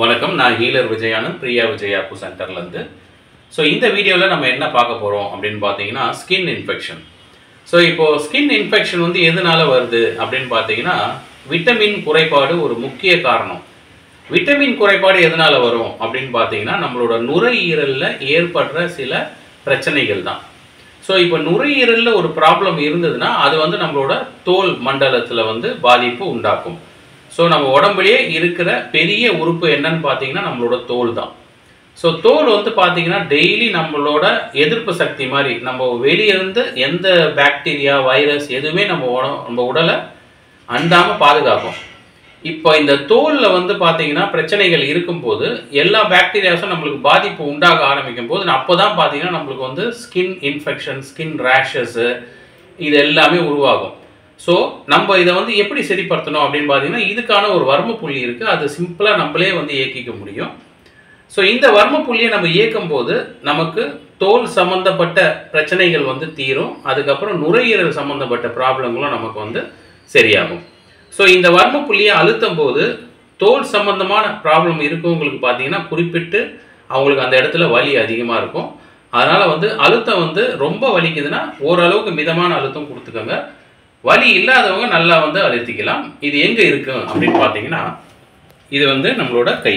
வணக்கம், நான் ஹீலர் விஜயானந்த், பிரியா விஜயா பூ சென்டர்லேருந்து. ஸோ இந்த வீடியோவில் நம்ம என்ன பார்க்க போகிறோம் அப்படின்னு பார்த்தீங்கன்னா ஸ்கின் இன்ஃபெக்ஷன். ஸோ இப்போது ஸ்கின் இன்ஃபெக்ஷன் வந்து எதனால் வருது அப்படின்னு பார்த்தீங்கன்னா விட்டமின் குறைபாடு ஒரு முக்கிய காரணம். விட்டமின் குறைபாடு எதனால் வரும் அப்படின்னு பார்த்தீங்கன்னா நம்மளோட நுரையீரலில் ஏற்படுற சில பிரச்சனைகள் தான். ஸோ இப்போ நுரையீரலில் ஒரு ப்ராப்ளம் இருந்ததுன்னா அது வந்து நம்மளோட தோல் மண்டலத்தில் வந்து பாதிப்பு உண்டாக்கும். ஸோ நம்ம உடம்புலேயே இருக்கிற பெரிய உறுப்பு என்னன்னு பார்த்தீங்கன்னா நம்மளோட தோல் தான். ஸோ தோல் வந்து பார்த்தீங்கன்னா டெய்லி நம்மளோட எதிர்ப்பு சக்தி மாதிரி நம்ம வெளியிருந்து எந்த பாக்டீரியா வைரஸ் எதுவுமே நம்ம உடலை அண்டாமல் பாதுகாக்கும். இப்போ இந்த தோலில் வந்து பார்த்தீங்கன்னா பிரச்சனைகள் இருக்கும்போது எல்லா பாக்டீரியாஸும் நம்மளுக்கு பாதிப்பு உண்டாக ஆரம்பிக்கும் போது அப்போ தான் பார்த்தீங்கன்னா நம்மளுக்கு வந்து ஸ்கின் இன்ஃபெக்ஷன், ஸ்கின் ரேஷஸ்ஸு இது எல்லாமே உருவாகும். ஸோ நம்ம இதை வந்து எப்படி சரிப்படுத்தணும் அப்படின்னு பார்த்தீங்கன்னா இதுக்கான ஒரு வர்ம புள்ளி இருக்குது. அது சிம்பிளாக நம்மளே வந்து இயக்கிக்க முடியும். ஸோ இந்த வர்ம புள்ளியை நம்ம இயக்கும் போது நமக்கு தோல் சம்மந்தப்பட்ட பிரச்சனைகள் வந்து தீரும். அதுக்கப்புறம் நுரையீரல் சம்மந்தப்பட்ட ப்ராப்ளங்களும் நமக்கு வந்து சரியாகும். ஸோ இந்த வர்ம புள்ளியை அழுத்தும் போது தோல் சம்மந்தமான ப்ராப்ளம் இருக்கவங்களுக்கு பார்த்தீங்கன்னா குறிப்பிட்டு அவங்களுக்கு அந்த இடத்துல வலி அதிகமாக இருக்கும். அதனால் வந்து அழுத்தம் வந்து ரொம்ப வலிக்குதுன்னா ஓரளவுக்கு மிதமான அழுத்தம் கொடுத்துக்கோங்க. வலி இல்லாதவங்க நல்லா வந்து அழுத்திக்கலாம். இது எங்கே இருக்குது அப்படின்னு பார்த்தீங்கன்னா இது வந்து நம்மளோட கை.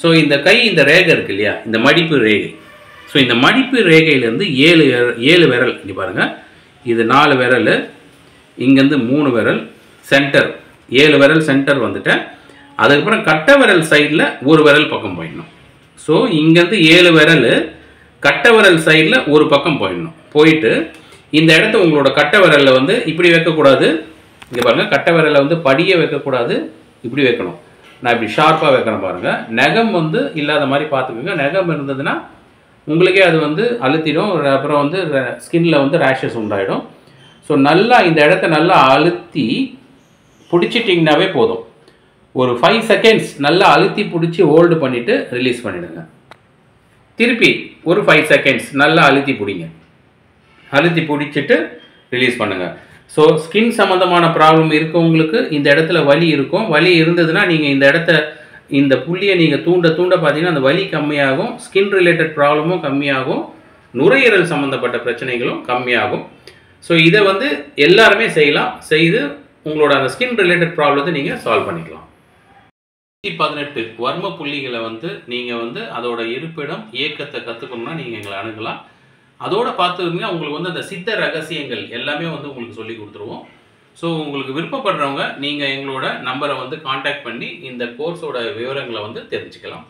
ஸோ இந்த கை, இந்த ரேகை இருக்கு இல்லையா, இந்த மடிப்பு ரேகை. ஸோ இந்த மடிப்பு ரேகையிலேருந்து ஏழு விரல், இங்கே பாருங்கள், இது 4 விரல், இங்கேருந்து 3 விரல், சென்டர் 7 விரல் சென்டர் வந்துட்டேன். அதுக்கப்புறம் கட்டை விரல் சைடில் ஒரு விரல் பக்கம் போயிடணும். ஸோ இங்கேருந்து 7 விரல் கட்டை விரல் சைடில் ஒரு பக்கம் போயிடணும். போயிட்டு இந்த இடத்த உங்களோட கட்டை விரலில் வந்து இப்படி வைக்கக்கூடாது. இங்கே பாருங்கள், கட்டை விரலில் வந்து படியை வைக்கக்கூடாது, இப்படி வைக்கணும். நான் இப்படி ஷார்ப்பாக வைக்கிறேன் பாருங்கள். நகம் வந்து இல்லாத மாதிரி பார்த்துக்கோங்க. நகம் இருந்ததுன்னா உங்களுக்கே அது வந்து அழுத்திடும். அப்புறம் வந்து ஸ்கின்னில் வந்து ரேஷஸ் உண்டாயிடும். ஸோ நல்லா இந்த இடத்த நல்லா அழுத்தி பிடிச்சிட்டிங்கனாவே போதும். ஒரு 5 செகண்ட்ஸ் நல்லா அழுத்தி பிடிச்சி ஹோல்டு பண்ணிவிட்டு ரிலீஸ் பண்ணிவிடுங்க. திருப்பி ஒரு 5 செகண்ட்ஸ் நல்லா அழுத்தி பிடிங்க. அழுத்தி பிடிச்சிட்டு ரிலீஸ் பண்ணுங்கள். ஸோ ஸ்கின் சம்மந்தமான ப்ராப்ளம் இருக்கவங்களுக்கு இந்த இடத்துல வலி இருக்கும். வலி இருந்ததுன்னா நீங்கள் இந்த புள்ளியை நீங்கள் தூண்ட பார்த்தீங்கன்னா அந்த வலி கம்மியாகும். ஸ்கின் ரிலேட்டட் ப்ராப்ளமும் கம்மியாகும். நுரையீரல் சம்மந்தப்பட்ட பிரச்சனைகளும் கம்மியாகும். ஸோ இதை வந்து எல்லாருமே செய்யலாம். செய்து உங்களோட அந்த ஸ்கின் ரிலேட்டட் ப்ராப்ளத்தை நீங்கள் சால்வ் பண்ணிக்கலாம். 18 வர்ம புள்ளிகளை வந்து நீங்கள் வந்து அதோட இருப்பிடம் இயக்கத்தை கற்றுக்கணும்னா நீங்கள் எங்களை அணுகலாம். அதோட பார்த்துக்கிங்க உங்களுக்கு வந்து அந்த சித்த ரகசியங்கள் எல்லாமே வந்து உங்களுக்கு சொல்லி கொடுத்துருவோம். ஸோ உங்களுக்கு விருப்பப்படுறவங்க நீங்கள் எங்களோட நம்பரை வந்து காண்டாக்ட் பண்ணி இந்த கோர்ஸோட விவரங்களை வந்து தெரிஞ்சுக்கலாம்.